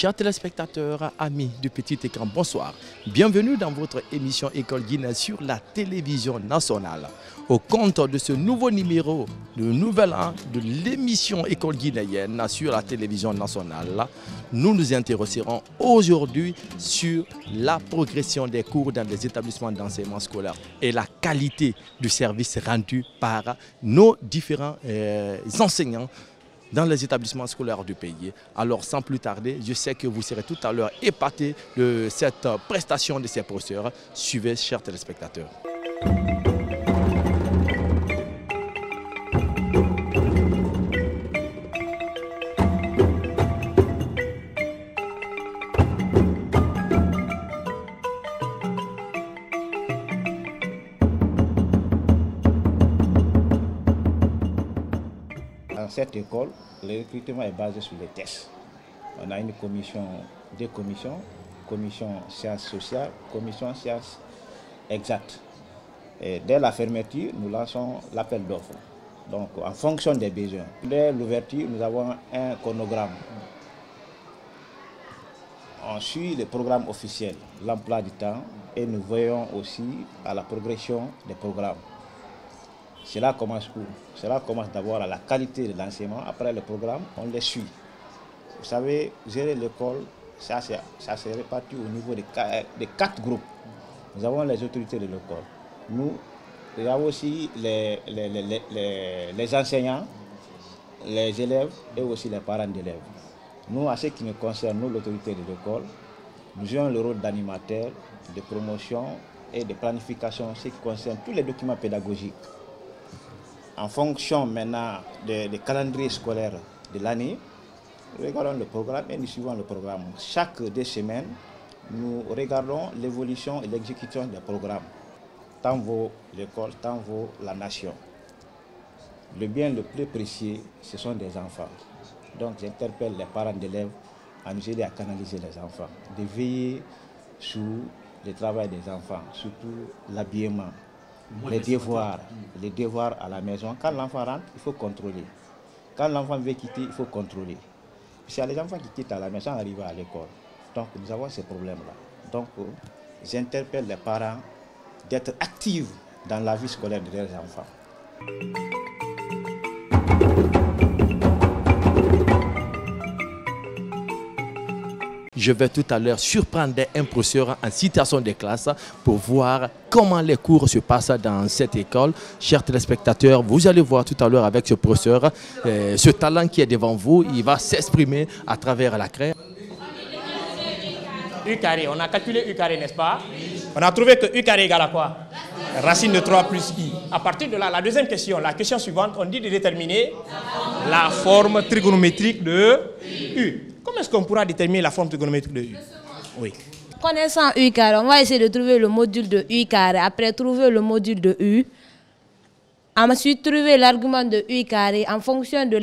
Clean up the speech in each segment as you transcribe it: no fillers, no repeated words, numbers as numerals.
Chers téléspectateurs, amis du petit écran, bonsoir. Bienvenue dans votre émission École Guinée sur la télévision nationale. Au compte de ce nouveau numéro de nouvel an de l'émission École guinéenne sur la télévision nationale, nous nous intéresserons aujourd'hui sur la progression des cours dans les établissements d'enseignement scolaire et la qualité du service rendu par nos différents enseignants dans les établissements scolaires du pays. Alors sans plus tarder, je sais que vous serez tout à l'heure épatés de cette prestation de ces professeurs. Suivez, chers téléspectateurs. Dans cette école, le recrutement est basé sur les tests. On a une commission, deux commissions, commission sciences sociales, commission sciences exactes. Et dès la fermeture, nous lançons l'appel d'offres. Donc, en fonction des besoins. Dès l'ouverture, nous avons un chronogramme. On suit le programme officiel, l'emploi du temps, et nous veillons aussi à la progression des programmes. Cela commence où? Cela commence d'abord à la qualité de l'enseignement. Après le programme, on les suit. Vous savez, gérer l'école, ça se répartit au niveau de 4 groupes. Nous avons les autorités de l'école. Nous avons aussi les enseignants, les élèves et aussi les parents d'élèves. Nous, à ce qui nous concerne, nous, l'autorité de l'école, nous jouons le rôle d'animateur, de promotion et de planification, ce qui concerne tous les documents pédagogiques. En fonction maintenant des calendriers scolaires de l'année, nous regardons le programme et nous suivons le programme. Chaque 2 semaines, nous regardons l'évolution et l'exécution des programmes. Tant vaut l'école, tant vaut la nation. Le bien le plus précieux, ce sont des enfants. Donc j'interpelle les parents d'élèves à nous aider à canaliser les enfants, de veiller sur le travail des enfants, surtout l'habillement. Les devoirs à la maison. Quand l'enfant rentre, il faut contrôler. Quand l'enfant veut quitter, il faut contrôler. Il y a les enfants qui quittent à la maison arrivent à l'école. Donc nous avons ces problèmes-là. Donc j'interpelle les parents d'être actifs dans la vie scolaire de leurs enfants. Je vais tout à l'heure surprendre un professeur en citation de classe pour voir comment les cours se passent dans cette école. Chers téléspectateurs, vous allez voir tout à l'heure avec ce professeur, ce talent qui est devant vous, il va s'exprimer à travers la craie. U carré, on a calculé U carré, n'est-ce pas? On a trouvé que U carré égale à quoi? Racine de 3 plus I. À partir de là, la deuxième question, la question suivante, on dit de déterminer la forme trigonométrique de U. Comment est-ce qu'on pourra déterminer la forme trigonométrique de U? Oui. Connaissant U carré, on va essayer de trouver le module de U carré. Après, trouver le module de U. Ensuite, trouver l'argument de U carré. En fonction de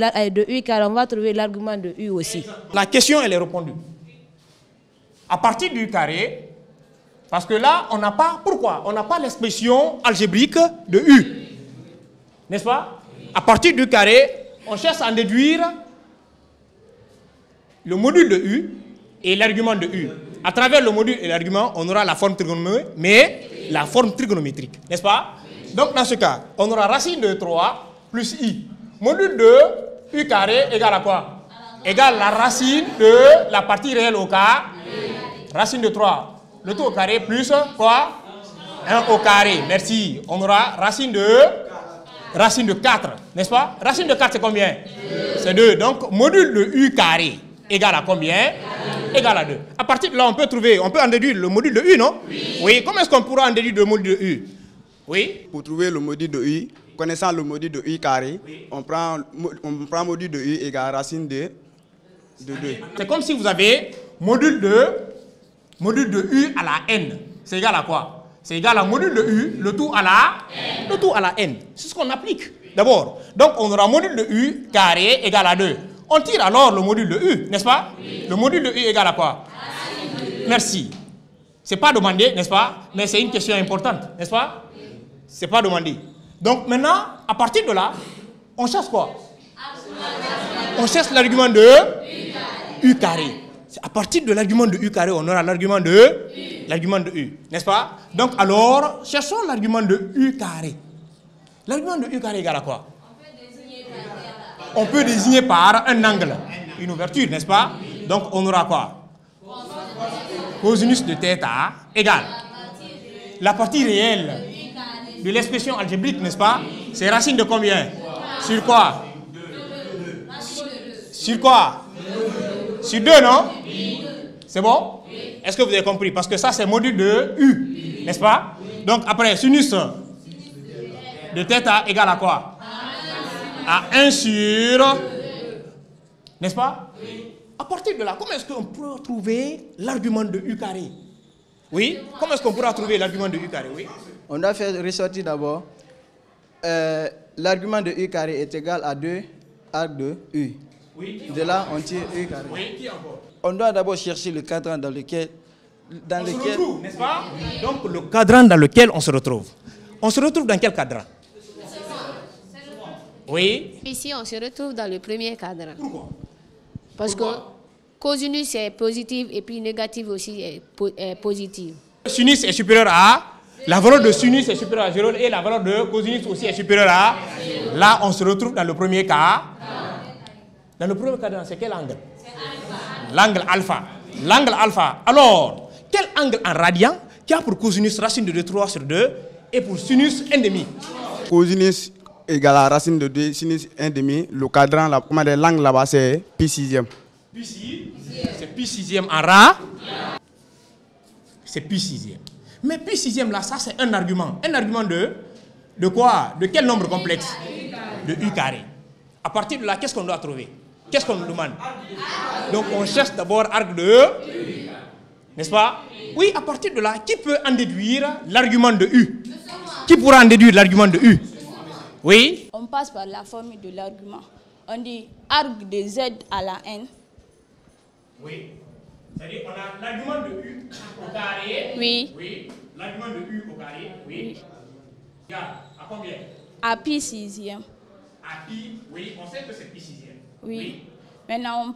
U carré, on va trouver l'argument de U aussi. La question, elle est répondue. À partir du U carré, parce que là, on n'a pas... Pourquoi? On n'a pas l'expression algébrique de U. N'est-ce pas? À partir du carré, on cherche à en déduire le module de U et l'argument de U. À travers le module et l'argument, on aura la forme trigonométrique, mais la forme trigonométrique, n'est-ce pas? Donc dans ce cas, on aura racine de 3 plus I. Module de U carré égale à quoi? Égale la racine de la partie réelle au carré. Racine de 3, le tout au carré plus quoi? 1 au carré, merci. On aura racine de 4, n'est-ce pas? Racine de 4 c'est combien? C'est 2. Donc module de U carré égale à combien? Égale à 2. À partir de là, on peut en déduire le module de U, non? Oui. Comment est-ce qu'on pourra en déduire le module de U? Oui. Pour trouver le module de U, connaissant le module de U carré, oui, on prend module de U égale racine de 2. C'est comme si vous avez module de U à la n. C'est égal à quoi? C'est égal à module de U, le tout à la n. C'est ce qu'on applique d'abord. Donc on aura module de U carré égale à 2. On tire alors le module de U, n'est-ce pas? Oui. Le module de U égale à quoi? Merci. Ce n'est pas demandé, n'est-ce pas? Mais c'est une question importante, n'est-ce pas? Ce n'est pas demandé. Donc maintenant, à partir de là, on cherche quoi? On cherche l'argument de U carré. À partir de l'argument de U carré, on aura l'argument de U, n'est-ce pas? Donc alors, cherchons l'argument de U carré. L'argument de U carré égale à quoi? On peut désigner par un angle, une ouverture, n'est-ce pas? Donc on aura quoi? Cosinus de θ égale la partie réelle de l'expression algébrique, n'est-ce pas? C'est racine de combien? Sur quoi? Sur quoi? Sur 2, non? C'est bon? Est-ce que vous avez compris? Parce que ça, c'est module de U, n'est-ce pas? Donc, après, sinus de θ égale à quoi? À 1 sur... N'est-ce pas? À partir de là, comment est-ce qu'on pourra trouver l'argument de U carré? Oui? Comment est-ce qu'on pourra trouver l'argument de U carré? Oui? On doit faire ressortir d'abord. L'argument de U carré est égal à 2 arcs de U. Oui. De là, on tire U carré. Oui, qui encore? On doit d'abord chercher le cadran dans lequel... On se retrouve, n'est-ce pas? Donc, le cadran dans lequel on se retrouve. On se retrouve dans quel cadran? Oui. Ici, on se retrouve dans le premier cadran. Pourquoi? Parce que cosinus est positif et puis négatif aussi est positif. Sinus est supérieur à... La valeur de sinus est supérieure à 0 et la valeur de cosinus aussi est supérieure à... Là, on se retrouve dans le premier cas. Dans le premier cadran, c'est quel angle? L'angle alpha. L'angle alpha. Alors, quel angle en radian qui a pour cosinus racine de 2, 3 sur 2 et pour sinus 1,5? Cosinus égale à racine de 2, sinus 1,5. Le cadran, l'angle là-bas, c'est pi sixième. Pi sixième. C'est pi sixième en ra. C'est pi sixième. Mais pi sixième là, ça c'est un argument. Un argument de quoi? De quel nombre complexe? De U carré. À partir de là, qu'est-ce qu'on doit trouver? Qu'est-ce qu'on nous demande? Donc on cherche d'abord arc de... N'est-ce pas? Oui, à partir de là, qui peut en déduire l'argument de U? Qui pourra en déduire l'argument de U? Oui? On passe par la formule de l'argument. On dit arc de Z à la N. Oui. C'est-à-dire qu'on a l'argument de U au carré. Oui. Oui. L'argument de U au carré. Oui. Regarde, à combien? À pi sixième. À pi, oui, on sait que c'est pi sixième. Oui. Maintenant,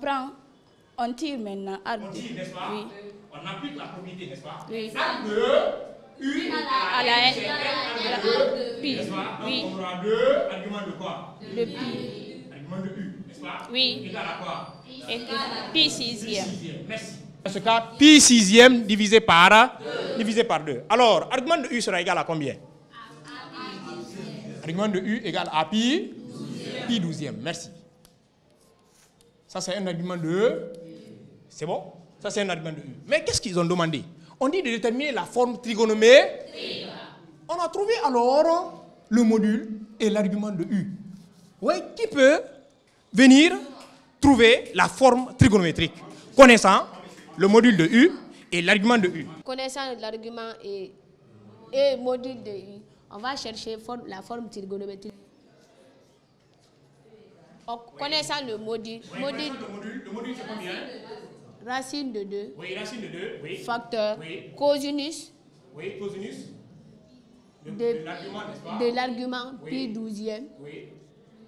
on tire maintenant arc On de... tire, n'est-ce pas? Oui. On applique la propriété, n'est-ce pas? Oui. Arc de U À la N. c'est À la arc de arc de pi. n'est-ce pas? Donc Oui. on aura deux arguments de quoi? De pi. Argument de U, n'est-ce pas? Oui. Égal à quoi? Et pi sixième. Merci. Dans ce cas, pi sixième divisé par 2. Alors, argument de U sera égal à combien? Argument de U égale à pi douzième. Merci. Ça, c'est un argument de... C'est bon? Ça, c'est un argument de U. Mais qu'est-ce qu'ils ont demandé? On dit de déterminer la forme trigonométrique. On a trouvé alors le module et l'argument de U. Oui, qui peut venir trouver la forme trigonométrique connaissant le module de U et l'argument de U? Connaissant l'argument et module de U, on va chercher la forme trigonométrique. En connaissant le module, Le module c'est combien? racine de 2, Oui, racine de 2, oui. facteur, Oui. cosinus Oui, cosinus de l'argument, n'est-ce pas? de l'argument Oui. pi douzième Oui,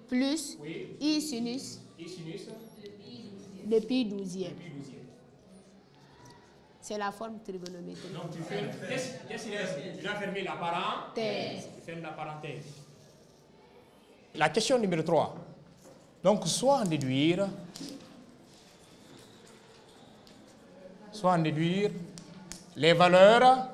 plus oui. I sinus Et sinus de pi douzième. pi douzième. C'est la forme trigonométrique. Donc tu fais... Qu'est-ce qu'il reste? Tu as fermé la parenthèse. Tu fermes la parenthèse. La question numéro 3. Donc, soit en déduire les valeurs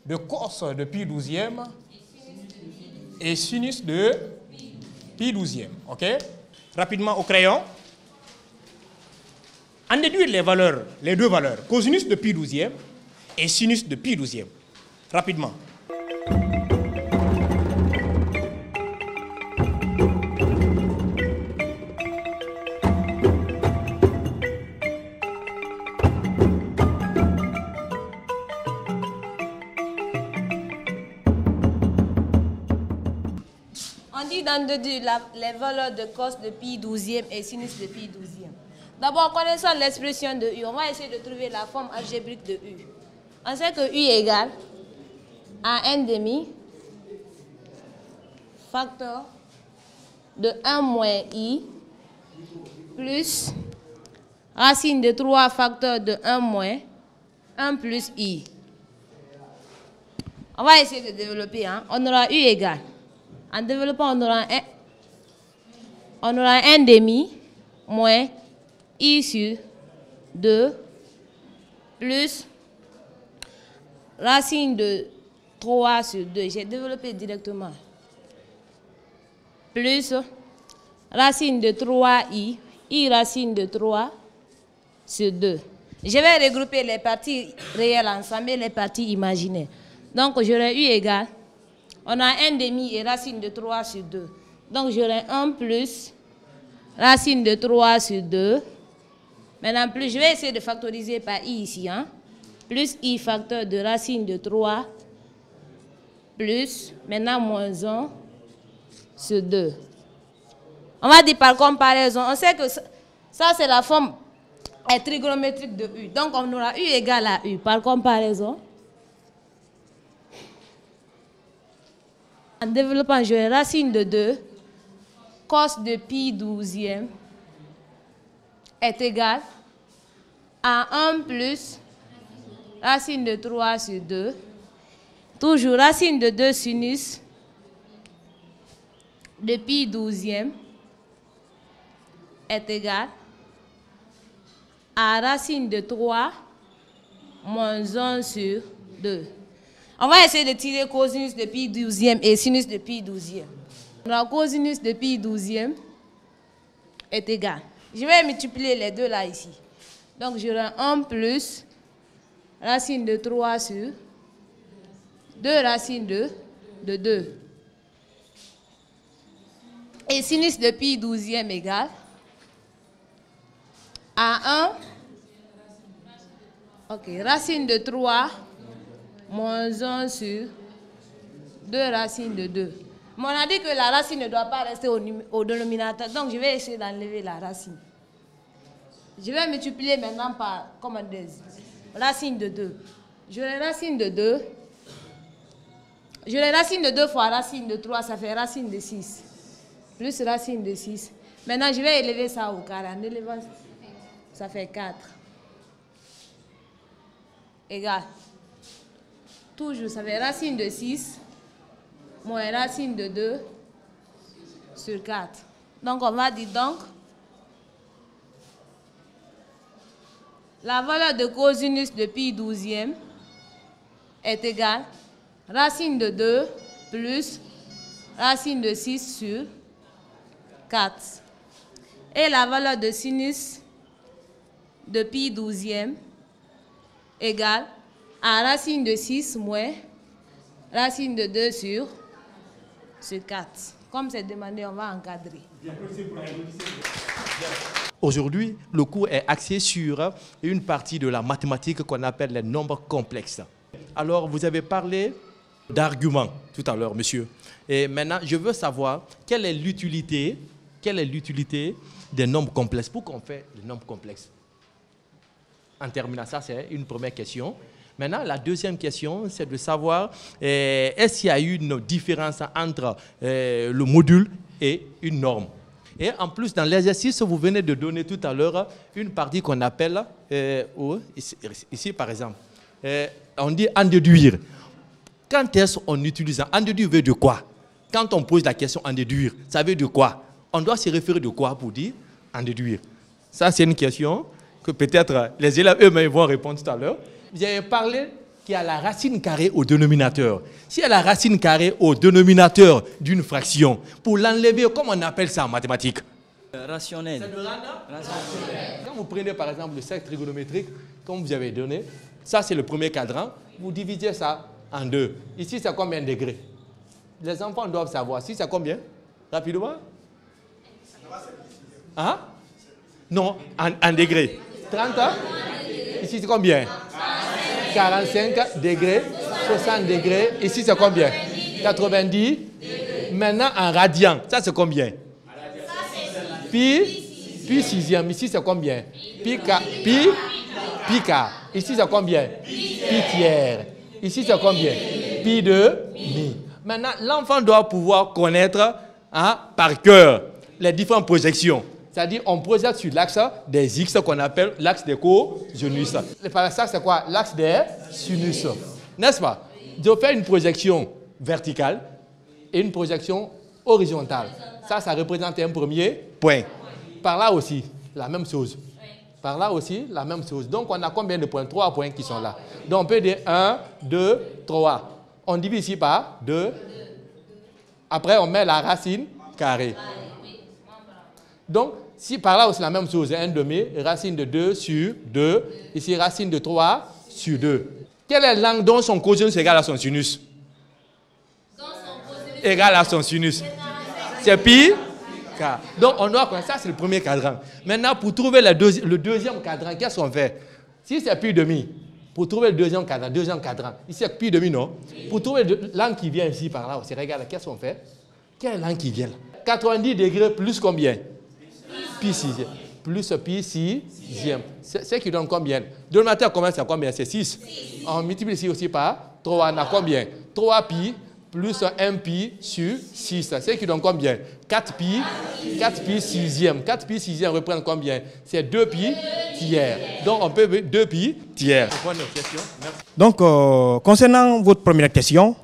de cos de pi douzième et sinus de pi douzième. OK? Rapidement au crayon. En déduire les deux valeurs, cosinus de pi douzième et sinus de pi douzième. Rapidement. On dit d'en déduire les valeurs de cos de pi douzième et sinus de pi douzième. D'abord, connaissant l'expression de U, on va essayer de trouver la forme algébrique de U. On sait que U est égal à 1,5 facteur de 1 moins i plus racine de 3 facteur de 1 moins 1 plus i. On va essayer de développer. Hein. On aura u égale. En développant, on aura 1 demi moins i sur 2 plus racine de 3 sur 2. J'ai développé directement. Plus racine de 3i, i racine de 3 sur 2. Je vais regrouper les parties réelles ensemble et les parties imaginaires. Donc, j'aurai u égale, on a 1 demi et racine de 3 sur 2. Donc, j'aurai 1 plus racine de 3 sur 2. Maintenant, plus, je vais essayer de factoriser par i ici. Hein? Plus i facteur de racine de 3 plus, maintenant, moins 1 sur 2. On va dire par comparaison, on sait que ça c'est la forme trigonométrique de u. Donc, on aura u égale à u. Par comparaison, en développant, j'aurai racine de 2, cos de pi 12e est égal à 1 plus racine de 3 sur 2, toujours racine de 2 sinus de pi 12e est égal à racine de 3 moins 1 sur 2. On va essayer de tirer cosinus de pi 12e et sinus de pi 12e. La cosinus de pi 12e est égal. Je vais multiplier les deux là ici. Donc j'aurai 1 plus racine de 3 sur 2 racines de 2. Et sinus de pi 12e égale à 1, racine de 3 moins 1 sur 2 racines de 2. Mais on a dit que la racine ne doit pas rester au dénominateur, donc je vais essayer d'enlever la racine. Je vais multiplier maintenant par, comme on dit, racine de 2. J'aurai racine de 2. J'aurai racine de 2 fois racine de 3, ça fait racine de 6. Plus racine de 6. Maintenant, je vais élever ça au carré. En élevant, ça fait 4. Égal. Toujours, ça fait racine de 6 moins racine de 2 sur 4. Donc, on va dire donc, la valeur de cosinus de pi 12e est égale racine de 2 plus racine de 6 sur 4. Et la valeur de sinus de pi 12e égale à racine de 6 moins racine de 2 sur 4. Comme c'est demandé, on va encadrer. Aujourd'hui, le cours est axé sur une partie de la mathématique qu'on appelle les nombres complexes. Alors, vous avez parlé d'arguments tout à l'heure, monsieur. Et maintenant, je veux savoir quelle est l'utilité des nombres complexes. Pourquoi on fait des nombres complexes? En terminant ça, c'est une première question. Maintenant, la deuxième question, c'est de savoir est-ce qu'il y a une différence entre le module et une norme. Et en plus, dans l'exercice, vous venez de donner tout à l'heure une partie qu'on appelle, ici par exemple, on dit en déduire. Quand est-ce qu'on utilise en déduire veut de quoi? Quand on pose la question en déduire, ça veut de quoi? On doit se référer de quoi pour dire en déduire? Ça, c'est une question que peut-être les élèves eux-mêmes vont répondre tout à l'heure. Vous avez parlé qu'il y a la racine carrée au dénominateur. S'il y a la racine carrée au dénominateur d'une fraction, pour l'enlever, comment on appelle ça en mathématiques? Rationnel. C'est le rationnel. Quand vous prenez par exemple le cercle trigonométrique, comme vous avez donné, ça c'est le premier cadran, vous divisez ça en 2. Ici c'est combien de degrés? Les enfants doivent savoir. Si c'est combien? Rapidement? Hein? Non, en degrés. 30 ans? Ici c'est combien? 45 degrés, 60 degrés. Ici c'est combien? 90. Maintenant en radian, ça c'est combien? Pi sixième. Ici c'est combien? Pi quart. Ici c'est combien? Pi tiers. Ici c'est combien? Pi demi. Maintenant l'enfant doit pouvoir connaître hein, par cœur les différentes projections. C'est-à-dire on projette sur l'axe des X qu'on appelle l'axe des cosinus. Ça, c'est quoi? L'axe des sinus. N'est-ce pas? Je fais une projection verticale et une projection horizontale. Ça représente un premier point. Par là aussi, la même chose. Par là aussi, la même chose. Donc, on a combien de points? 3 points qui sont là. Donc, on peut dire 1, 2, 3. On divise ici par 2. Après, on met la racine carrée. Donc, si par là aussi la même chose, 1 demi, racine de 2 sur 2. Ici, racine de 3 sur 2. Quelle est l'angle dont son cosinus égale à son sinus? Égal à son sinus. C'est pi. Donc, on doit connaître ça, c'est le premier cadran. Maintenant, pour trouver le deuxième cadran, qu'est-ce qu'on fait? Si c'est pi demi, pour trouver le deuxième cadran, ici c'est pi demi, non? Pour trouver l'angle qui vient ici par là, aussi, regarde, qu'est-ce qu'on fait? Quel est l'angle qui vient là? 90 degrés plus combien? Pi sixième. Plus pi sixième. C'est qui donne combien? 2 matin, c'est combien? C'est 6. On multiplie ici aussi par 3, on a combien? 3 pi plus 1 pi sur 6. C'est qui donne combien? 4 pi sixième. 4 pi sixième reprend combien? C'est 2 pi tiers. Donc, on peut 2 pi tiers. Donc, concernant votre première question,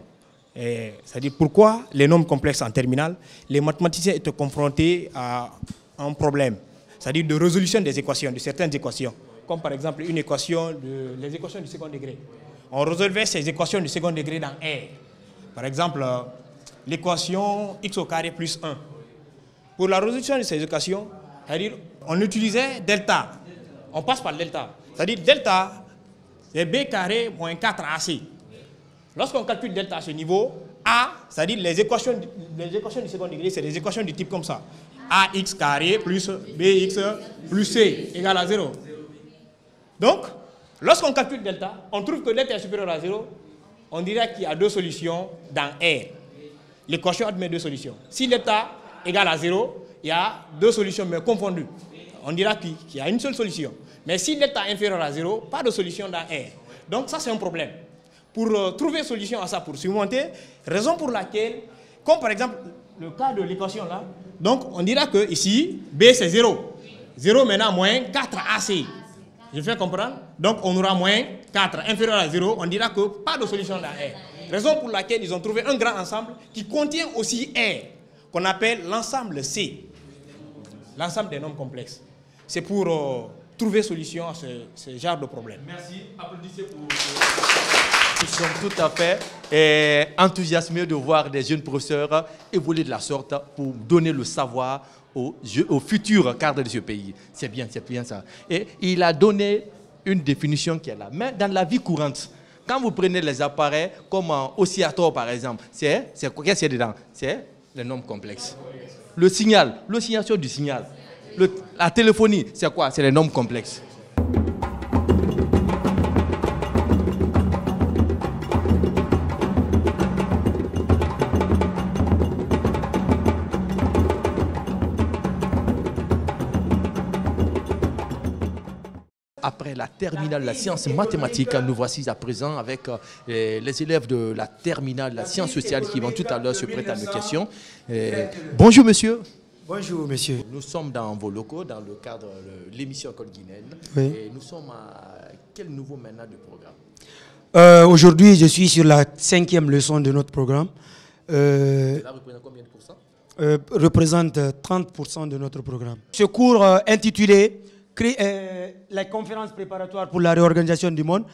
c'est-à-dire pourquoi les nombres complexes en terminale, les mathématiciens étaient confrontés à un problème, c'est-à-dire de résolution des équations, de certaines équations, comme par exemple les équations du second degré. On résolvait ces équations du second degré dans R. Par exemple, l'équation x au carré plus 1. Pour la résolution de ces équations, c'est-à-dire on utilisait delta. On passe par delta. C'est-à-dire delta, c'est b carré moins 4ac. Lorsqu'on calcule delta à ce niveau, a, c'est-à-dire les équations du second degré, c'est des équations du type comme ça. ax carré plus bx plus c égale à 0. Donc, lorsqu'on calcule delta, on trouve que delta est supérieur à 0. On dirait qu'il y a 2 solutions dans R. L'équation admet 2 solutions. Si delta égale à 0, il y a 2 solutions mais confondues. On dira qu'il y a une seule solution. Mais si delta est inférieur à 0, pas de solution dans R. Donc ça, c'est un problème. Pour trouver solution à ça, pour surmonter, raison pour laquelle, comme par exemple le cas de l'équation là, donc on dira que ici, B c'est 0. 0 maintenant moins 4AC. Je fais comprendre? Donc on aura moins 4 inférieur à 0, on dira que pas de solution dans R. Raison pour laquelle ils ont trouvé un grand ensemble qui contient aussi R, qu'on appelle l'ensemble C. L'ensemble des nombres complexes. C'est pour trouver solution à ce genre de problème. Merci. Applaudissez pour... Nous sommes tout à fait enthousiasmés de voir des jeunes professeurs évoluer de la sorte pour donner le savoir aux futurs cadres de ce pays. C'est bien ça. Et il a donné une définition qui est là. Mais dans la vie courante, quand vous prenez les appareils comme un oscillateur par exemple, c'est quoi qu'il y a dedans? C'est les nombres complexes. Le signal, l'oscillation du signal. La téléphonie, c'est quoi? C'est les nombres complexes. Après la terminale de la science mathématique, nous voici à présent avec les élèves de la terminale de la science sociale qui vont tout à l'heure se prêter à nos questions. Bonjour monsieur. Bonjour monsieur. Nous sommes dans vos locaux, dans le cadre de l'émission École guinéenne. Oui. Et nous sommes à quel nouveau maintenant du programme? Aujourd'hui, je suis sur la 5e leçon de notre programme. Cela représente combien de pourcents? Représente 30% de notre programme. Ce cours intitulé la conférence préparatoire pour la réorganisation du monde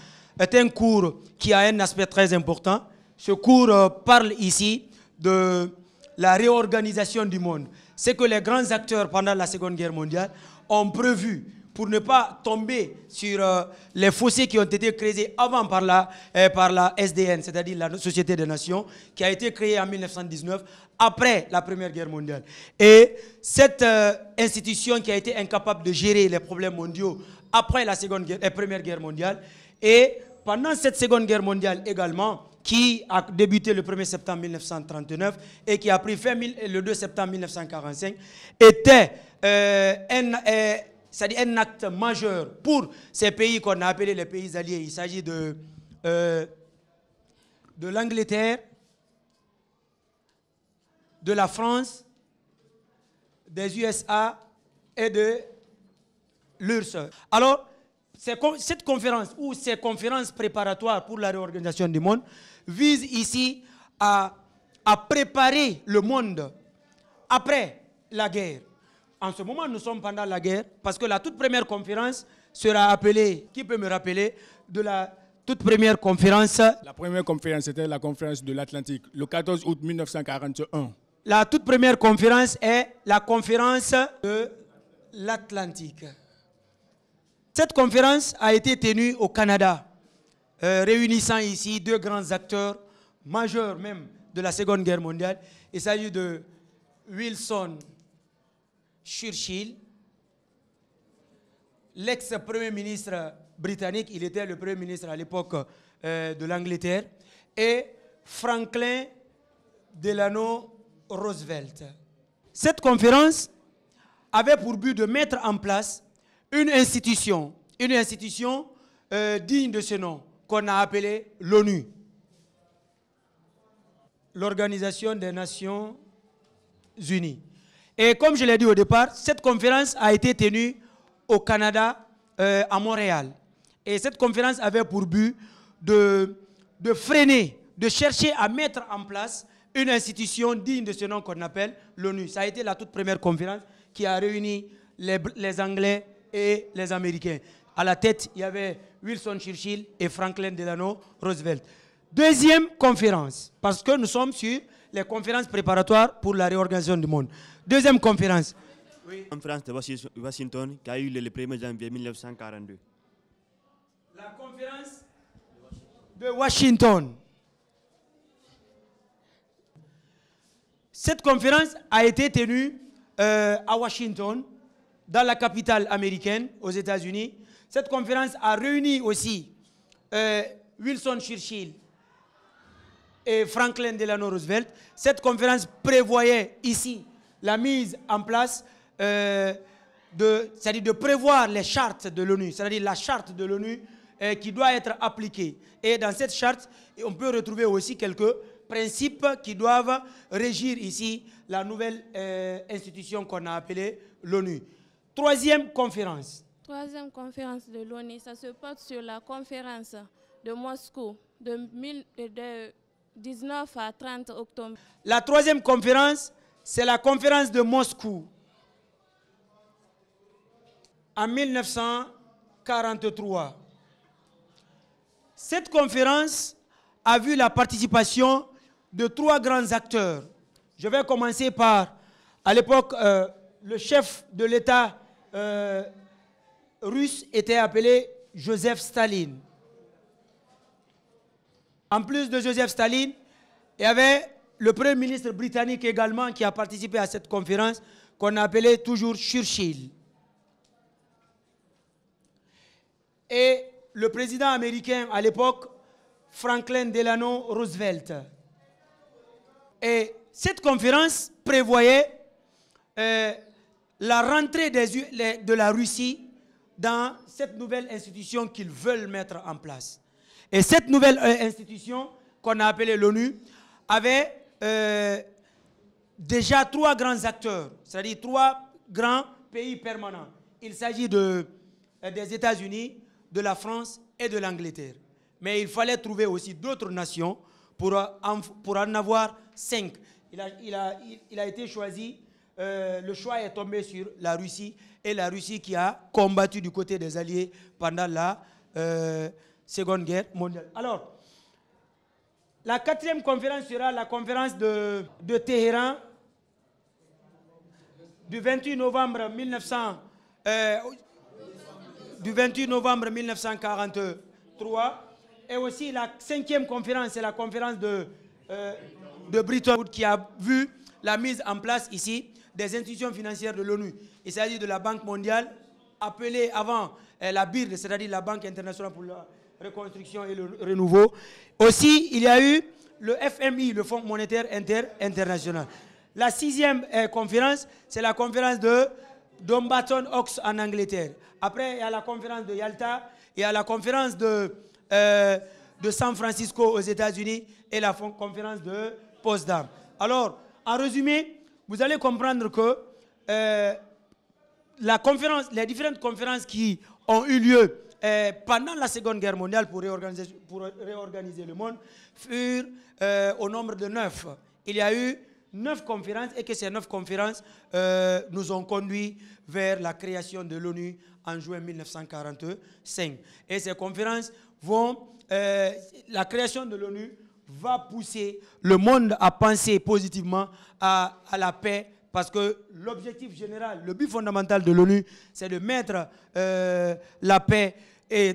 est un cours qui a un aspect très important. Ce cours parle ici de la réorganisation du monde. C'est que les grands acteurs pendant la Seconde Guerre mondiale ont prévu pour ne pas tomber sur les fossés qui ont été créés avant par la SDN, c'est-à-dire la Société des Nations, qui a été créée en 1919, après la Première Guerre mondiale. Et cette institution qui a été incapable de gérer les problèmes mondiaux après la Première Guerre mondiale, et pendant cette Seconde Guerre mondiale également, qui a débuté le 1er septembre 1939 et qui a pris fin le 2 septembre 1945, était c'est-à-dire un acte majeur pour ces pays qu'on a appelés les pays alliés. Il s'agit de l'Angleterre, de la France des USA et de l'URSS. Alors, cette conférence ou ces conférences préparatoires pour la réorganisation du monde visent ici à préparer le monde après la guerre. En ce moment, nous sommes pendant la guerre parce que la toute première conférence sera appelée, qui peut me rappeler, de la toute première conférence? La première conférence, c'était la conférence de l'Atlantique, le 14 août 1941. La toute première conférence est la conférence de l'Atlantique. Cette conférence a été tenue au Canada, réunissant ici deux grands acteurs majeurs même de la Seconde Guerre mondiale. Il s'agit de Winston Churchill, l'ex-premier ministre britannique, il était le premier ministre à l'époque de l'Angleterre, et Franklin Delano Roosevelt. Cette conférence avait pour but de mettre en place une institution digne de ce nom, qu'on a appelée l'ONU, l'Organisation des Nations Unies. Et comme je l'ai dit au départ, cette conférence a été tenue au Canada, à Montréal. Et cette conférence avait pour but de freiner, de chercher à mettre en place une institution digne de ce nom qu'on appelle l'ONU. Ça a été la toute première conférence qui a réuni les Anglais et les Américains. À la tête, il y avait Winston Churchill et Franklin Delano Roosevelt. Deuxième conférence, parce que nous sommes sur les conférences préparatoires pour la réorganisation du monde. Deuxième conférence. Oui. La conférence de Washington qui a eu lieu le 1er janvier 1942. La conférence de Washington. Cette conférence a été tenue à Washington, dans la capitale américaine, aux États-Unis. Cette conférence a réuni aussi Winston Churchill et Franklin Delano Roosevelt. Cette conférence prévoyait ici la mise en place, c'est-à-dire de prévoir les chartes de l'ONU, c'est-à-dire la charte de l'ONU qui doit être appliquée. Et dans cette charte, on peut retrouver aussi quelques principes qui doivent régir ici la nouvelle institution qu'on a appelée l'ONU. Troisième conférence. Troisième conférence de l'ONU, ça se porte sur la conférence de Moscou de 19 à 30 octobre. La troisième conférence, c'est la conférence de Moscou en 1943. Cette conférence a vu la participation de trois grands acteurs. Je vais commencer par, à l'époque, le chef de l'État russe était appelé Joseph Staline. En plus de Joseph Staline, il y avait le premier ministre britannique également qui a participé à cette conférence, qu'on appelait toujours Churchill. Et le président américain à l'époque, Franklin Delano Roosevelt. Et cette conférence prévoyait la rentrée de la Russie dans cette nouvelle institution qu'ils veulent mettre en place. Et cette nouvelle institution, qu'on a appelée l'ONU, avait déjà trois grands acteurs, c'est-à-dire trois grands pays permanents. Il s'agit des États-Unis, de la France et de l'Angleterre. Mais il fallait trouver aussi d'autres nations pour en avoir 5. Il a été choisi, le choix est tombé sur la Russie, et la Russie qui a combattu du côté des Alliés pendant la Seconde Guerre mondiale. Alors, la quatrième conférence sera la conférence de Téhéran du 28 novembre 1943. Et aussi la cinquième conférence, c'est la conférence de Bretton Woods qui a vu la mise en place ici des institutions financières de l'ONU. Il s'agit de la Banque mondiale, appelée avant la BIRD, c'est-à-dire la Banque internationale pour la reconstruction et le renouveau. Aussi, il y a eu le FMI, le Fonds monétaire international. La sixième conférence, c'est la conférence de Dumbarton Oaks en Angleterre. Après, il y a la conférence de Yalta, il y a la conférence de San Francisco aux États-Unis et la conférence de Potsdam. Alors, en résumé, vous allez comprendre que les différentes conférences qui ont eu lieu pendant la Seconde Guerre mondiale pour réorganiser le monde furent au nombre de 9. Il y a eu 9 conférences et que ces 9 conférences nous ont conduits vers la création de l'ONU en juin 1945. Et ces conférences la création de l'ONU va pousser le monde à penser positivement à la paix, parce que l'objectif général, le but fondamental de l'ONU, c'est de mettre la paix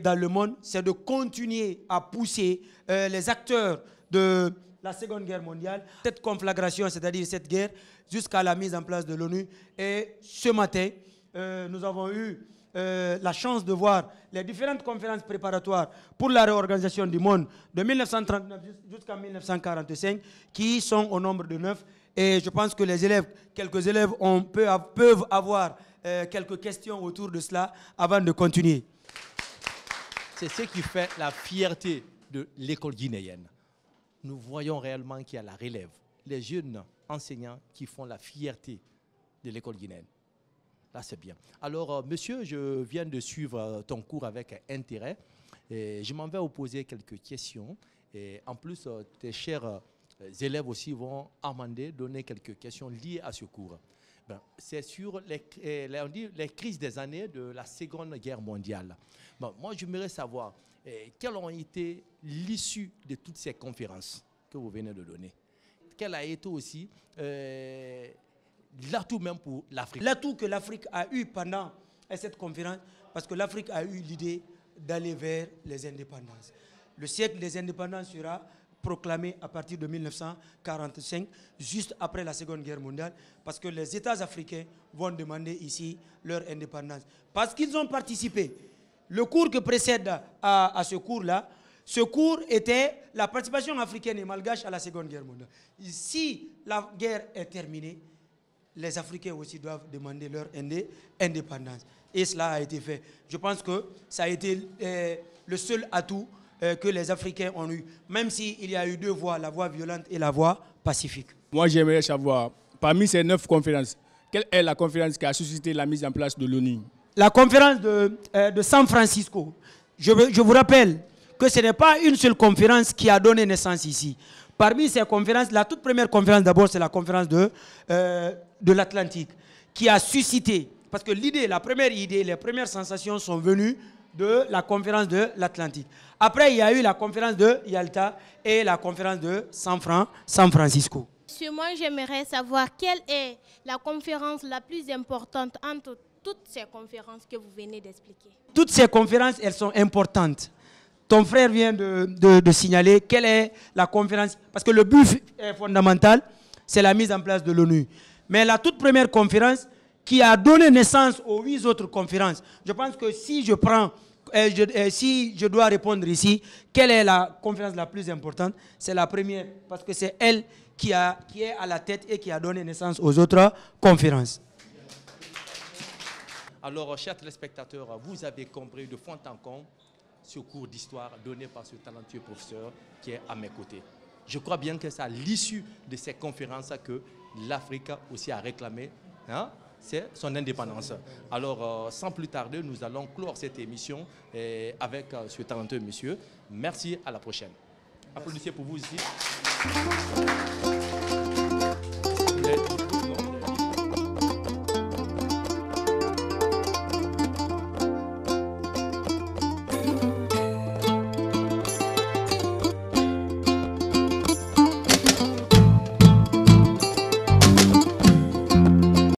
dans le monde, c'est de continuer à pousser les acteurs de la Seconde Guerre mondiale, cette conflagration, c'est-à-dire cette guerre, jusqu'à la mise en place de l'ONU. Et ce matin, nous avons eu la chance de voir les différentes conférences préparatoires pour la réorganisation du monde de 1939 jusqu'à 1945, qui sont au nombre de 9. Et je pense que les élèves, quelques élèves peuvent avoir quelques questions autour de cela avant de continuer. C'est ce qui fait la fierté de l'école guinéenne. Nous voyons réellement qu'il y a la relève, les jeunes enseignants qui font la fierté de l'école guinéenne. Là, c'est bien. Alors, monsieur, je viens de suivre ton cours avec intérêt. Et je m'en vais vous poser quelques questions. Et en plus, tes chers élèves aussi vont amender, donner quelques questions liées à ce cours. Ben, c'est sur les crises des années de la Seconde Guerre mondiale. Bon, moi, j'aimerais savoir quelles ont été l'issue de toutes ces conférences que vous venez de donner. Quel a été aussi l'atout même pour l'Afrique. L'atout que l'Afrique a eu pendant cette conférence, parce que l'Afrique a eu l'idée d'aller vers les indépendances. Le siècle des indépendances sera proclamé à partir de 1945, juste après la Seconde Guerre mondiale, parce que les États africains vont demander ici leur indépendance. Parce qu'ils ont participé. Le cours que précède à ce cours-là, ce cours était la participation africaine et malgache à la Seconde Guerre mondiale. Si la guerre est terminée, les Africains aussi doivent demander leur indépendance. Et cela a été fait. Je pense que ça a été le seul atout que les Africains ont eu, même s'il y a eu deux voies, la voie violente et la voie pacifique. Moi, j'aimerais savoir, parmi ces 9 conférences, quelle est la conférence qui a suscité la mise en place de l'ONU? La conférence de San Francisco. Je vous rappelle que ce n'est pas une seule conférence qui a donné naissance ici. Parmi ces conférences, la toute première conférence d'abord, c'est la conférence de l'Atlantique, qui a suscité, parce que l'idée, la première idée, les premières sensations sont venues de la conférence de l'Atlantique. Après, il y a eu la conférence de Yalta et la conférence de San Francisco. Monsieur, moi, j'aimerais savoir quelle est la conférence la plus importante entre toutes ces conférences que vous venez d'expliquer. Toutes ces conférences, elles sont importantes. Ton frère vient de signaler quelle est la conférence, parce que le but fondamental, c'est la mise en place de l'ONU. Mais la toute première conférence qui a donné naissance aux 8 autres conférences, je pense que si je prends, si je dois répondre ici, quelle est la conférence la plus importante? C'est la première, parce que c'est elle qui est à la tête et qui a donné naissance aux autres conférences. Alors, chers téléspectateurs, vous avez compris de fond en comble ce cours d'histoire donné par ce talentueux professeur qui est à mes côtés. Je crois bien que c'est à l'issue de ces conférences que l'Afrique aussi a réclamé, hein, c'est son indépendance. Alors, sans plus tarder, nous allons clore cette émission avec ce talentueux monsieur. Merci, à la prochaine. Applaudissez pour vous ici.